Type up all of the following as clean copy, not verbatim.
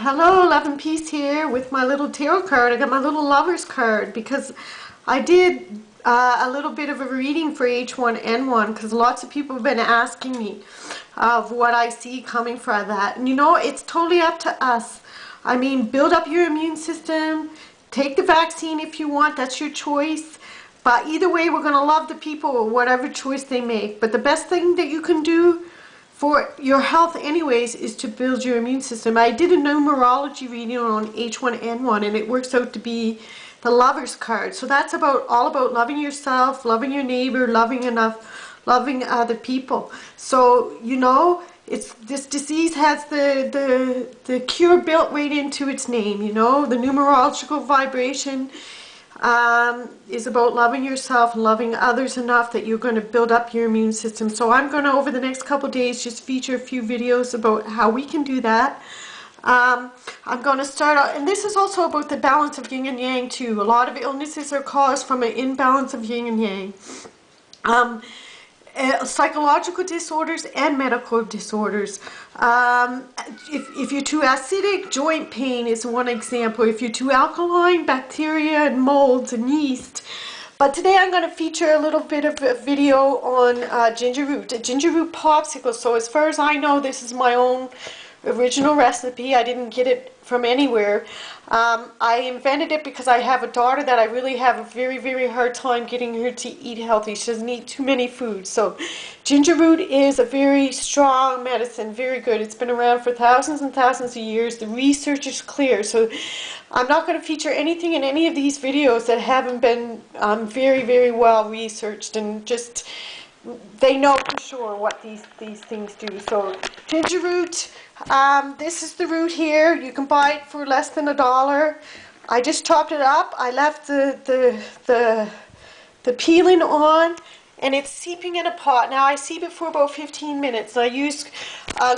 Hello, Love and Peace here with my little tarot card. I got my little lover's card because I did a little bit of a reading for H1N1 because lots of people have been asking me of what I see coming from that. And you know, it's totally up to us. I mean, build up your immune system, take the vaccine if you want, that's your choice. But either way, we're going to love the people or whatever choice they make. But the best thing that you can do for your health anyways is to build your immune system. I did a numerology reading on H1N1 and it works out to be the lover's card. So that's all about loving yourself, loving your neighbor, loving other people. So, you know, this disease has the cure built right into its name, you know. The numerological vibration is about loving yourself and loving others enough that you're going to build up your immune system. So I'm going to, over the next couple days, just feature a few videos about how we can do that. I'm going to start out, and this is also about the balance of yin and yang too. A lot of illnesses are caused from an imbalance of yin and yang. Psychological disorders and medical disorders. If you're too acidic, joint pain is one example. If you're too alkaline, bacteria and molds and yeast. But today I'm going to feature a little bit of a video on Gingerroot, a Gingerroot Popsicle. So as far as I know, this is my own original recipe. I didn't get it from anywhere. I invented it because I have a daughter that I really have a very, very hard time getting her to eat healthy. She doesn't eat too many foods. So Gingerroot is a very strong medicine, very good. It's been around for thousands and thousands of years. The research is clear. So I'm not going to feature anything in any of these videos that haven't been very, very well researched and just they know for sure what these things do. So Gingerroot, this is the root here. You can buy it for less than $1. I just chopped it up. I left the peeling on, and it's seeping in a pot. Now I seep it for about 15 minutes. I use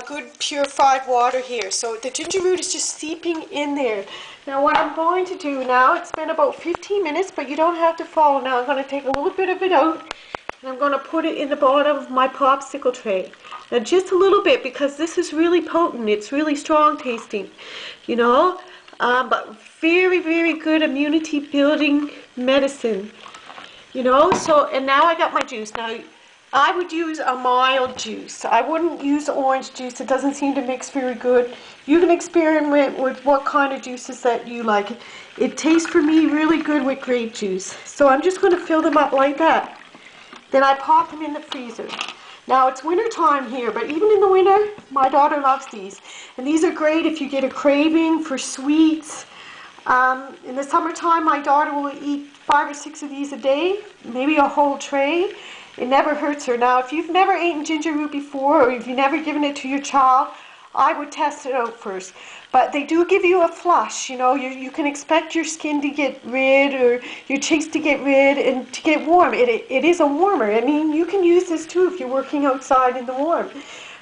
good purified water here. So the Gingerroot is just seeping in there. Now what I'm going to do now, it's been about 15 minutes, but you don't have to follow. Now I'm going to take a little bit of it out. And I'm going to put it in the bottom of my popsicle tray. Now just a little bit because this is really potent. It's really strong tasting, you know. But very, very good immunity building medicine, you know. So, and now I got my juice. Now I would use a mild juice. I wouldn't use orange juice. It doesn't seem to mix very good. You can experiment with what kind of juices that you like. It tastes for me really good with grape juice. So I'm just going to fill them up like that. Then I pop them in the freezer. Now it's winter time here, but even in the winter, my daughter loves these. And these are great if you get a craving for sweets. In the summertime, my daughter will eat 5 or 6 of these a day, maybe a whole tray. It never hurts her. Now, if you've never eaten Gingerroot before, or if you've never given it to your child, I would test it out first. But they do give you a flush, you know. You can expect your skin to get rid or your cheeks to get rid and to get warm. It is a warmer. I mean, you can use this too if you're working outside in the warm.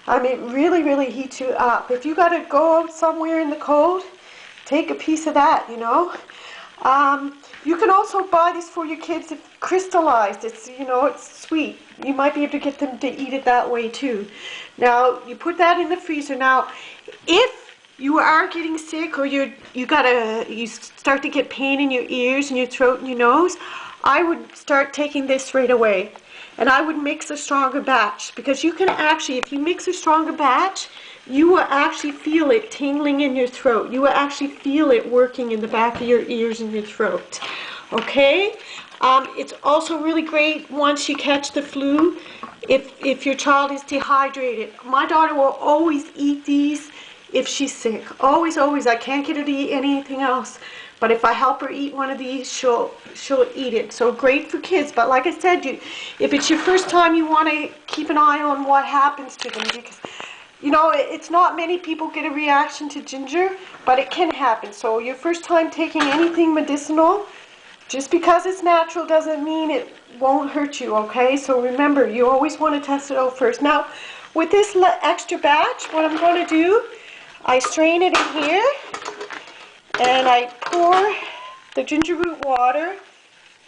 I mean, it really, really heats you up. If you got to go out somewhere in the cold, take a piece of that, you know. You can also buy these for your kids if crystallized. It's, you know, it's sweet. You might be able to get them to eat it that way too. Now, you put that in the freezer. Now, if you are getting sick or you start to get pain in your ears and your throat and your nose, I would start taking this right away. And I would mix a stronger batch because you can actually, if you mix a stronger batch, you will actually feel it tingling in your throat. You will actually feel it working in the back of your ears and your throat. Okay? It's also really great once you catch the flu if your child is dehydrated. My daughter will always eat these if she's sick. Always, always. I can't get her to eat anything else. But if I help her eat one of these, she'll eat it. So great for kids. But like I said, if it's your first time, you want to keep an eye on what happens to them because, you know, it's not many people get a reaction to ginger, but it can happen. So your first time taking anything medicinal, just because it's natural doesn't mean it won't hurt you, okay? So remember, you always want to test it out first. Now, with this extra batch, what I'm going to do, I strain it in here, and I pour the Gingerroot water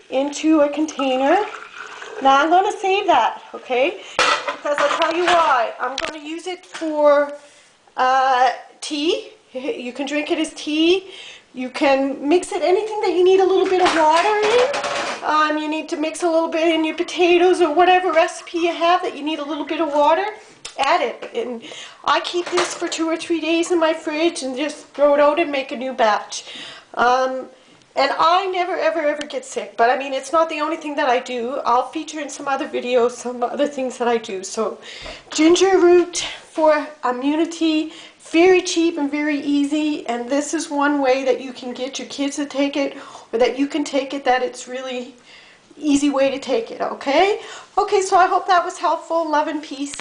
into a container. Now I'm going to save that, okay? Because I'll tell you why. I'm going to use it for tea. You can drink it as tea. You can mix it, anything that you need a little bit of water in. You need to mix a little bit in your potatoes or whatever recipe you have that you need a little bit of water. Add it. And I keep this for 2 or 3 days in my fridge and just throw it out and make a new batch. And I never ever get sick, but I mean, it's not the only thing that I do. I'll feature in some other videos some other things that I do. So ginger root for immunity, very cheap and very easy, and this is one way that you can get your kids to take it, or that you can take it, that it's really easy way to take it. Okay, so I hope that was helpful. Love and peace.